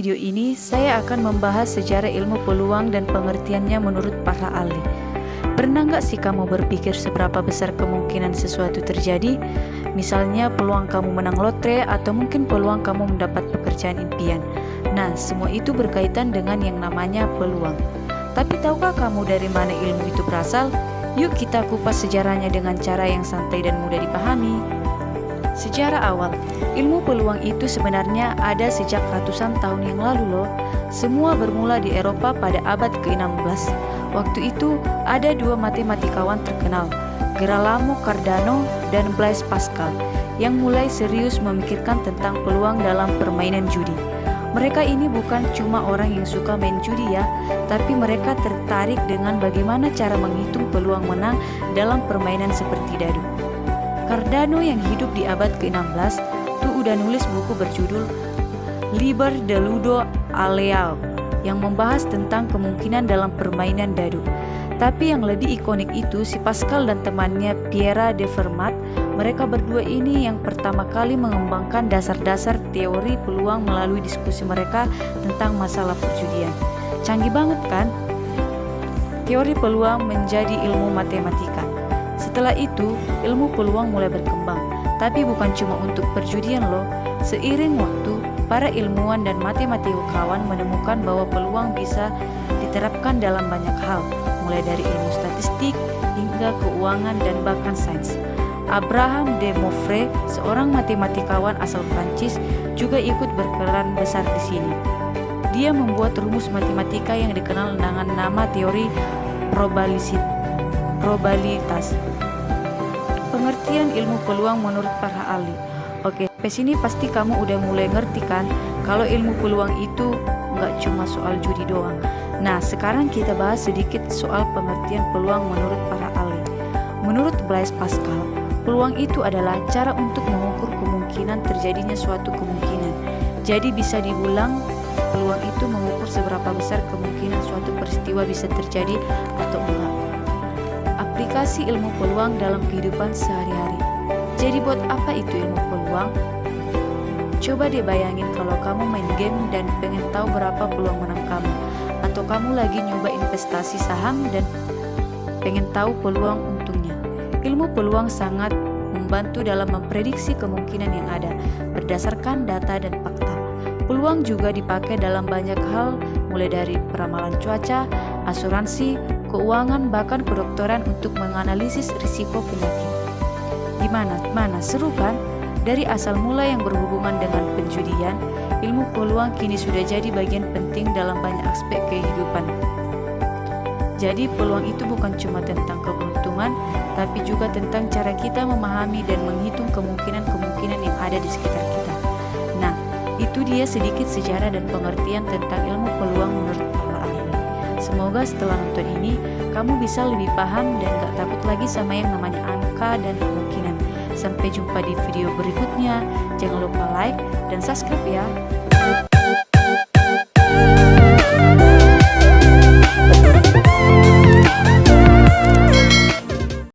video ini, saya akan membahas sejarah ilmu peluang dan pengertiannya menurut para ahli. Pernah nggak sih kamu berpikir seberapa besar kemungkinan sesuatu terjadi? Misalnya peluang kamu menang lotre atau mungkin peluang kamu mendapat pekerjaan impian. Nah, semua itu berkaitan dengan yang namanya peluang. Tapi tahukah kamu dari mana ilmu itu berasal? Yuk kita kupas sejarahnya dengan cara yang santai dan mudah dipahami. Sejarah awal, ilmu peluang itu sebenarnya ada sejak ratusan tahun yang lalu loh. Semua bermula di Eropa pada abad ke-16. Waktu itu ada dua matematikawan terkenal, Gerolamo Cardano dan Blaise Pascal, yang mulai serius memikirkan tentang peluang dalam permainan judi. Mereka ini bukan cuma orang yang suka main judi ya, tapi mereka tertarik dengan bagaimana cara menghitung peluang menang dalam permainan seperti dadu. Cardano yang hidup di abad ke-16 tuh udah nulis buku berjudul Liber de Ludo Aleae yang membahas tentang kemungkinan dalam permainan dadu. Tapi yang lebih ikonik itu si Pascal dan temannya Pierre de Fermat. Mereka berdua ini yang pertama kali mengembangkan dasar-dasar teori peluang melalui diskusi mereka tentang masalah perjudian. Canggih banget kan? Teori peluang menjadi ilmu matematika. Setelah itu, ilmu peluang mulai berkembang, tapi bukan cuma untuk perjudian loh. Seiring waktu, para ilmuwan dan matematikawan menemukan bahwa peluang bisa diterapkan dalam banyak hal, mulai dari ilmu statistik hingga keuangan dan bahkan sains. Abraham de Moivre, seorang matematikawan asal Prancis, juga ikut berperan besar di sini. Dia membuat rumus matematika yang dikenal dengan nama teori probabilitas. Pengertian ilmu peluang menurut para ahli. Oke, sampai sini pasti kamu udah mulai ngerti kan kalau ilmu peluang itu nggak cuma soal judi doang. Nah, sekarang kita bahas sedikit soal pengertian peluang menurut para ahli. Menurut Blaise Pascal, peluang itu adalah cara untuk mengukur kemungkinan terjadinya suatu kemungkinan. Jadi bisa dibilang peluang itu mengukur seberapa besar kemungkinan suatu peristiwa bisa terjadi atau enggak. Aplikasi ilmu peluang dalam kehidupan sehari-hari. Jadi buat apa itu ilmu peluang? Coba deh bayangin kalau kamu main game dan pengen tahu berapa peluang menang kamu, atau kamu lagi nyoba investasi saham dan pengen tahu peluang untungnya. Ilmu peluang sangat membantu dalam memprediksi kemungkinan yang ada berdasarkan data dan fakta. Peluang juga dipakai dalam banyak hal, mulai dari peramalan cuaca, asuransi, keuangan, bahkan kedokteran untuk menganalisis risiko penyakit. Gimana? Seru kan? Dari asal mula yang berhubungan dengan penjudian, ilmu peluang kini sudah jadi bagian penting dalam banyak aspek kehidupan. Jadi peluang itu bukan cuma tentang keberuntungan, tapi juga tentang cara kita memahami dan menghitung kemungkinan-kemungkinan yang ada di sekitar kita. Nah, itu dia sedikit sejarah dan pengertian tentang ilmu peluang menurut para ahli. Semoga setelah nonton ini, kamu bisa lebih paham dan gak takut lagi sama yang namanya angka dan kemungkinan. Sampai jumpa di video berikutnya. Jangan lupa like dan subscribe ya.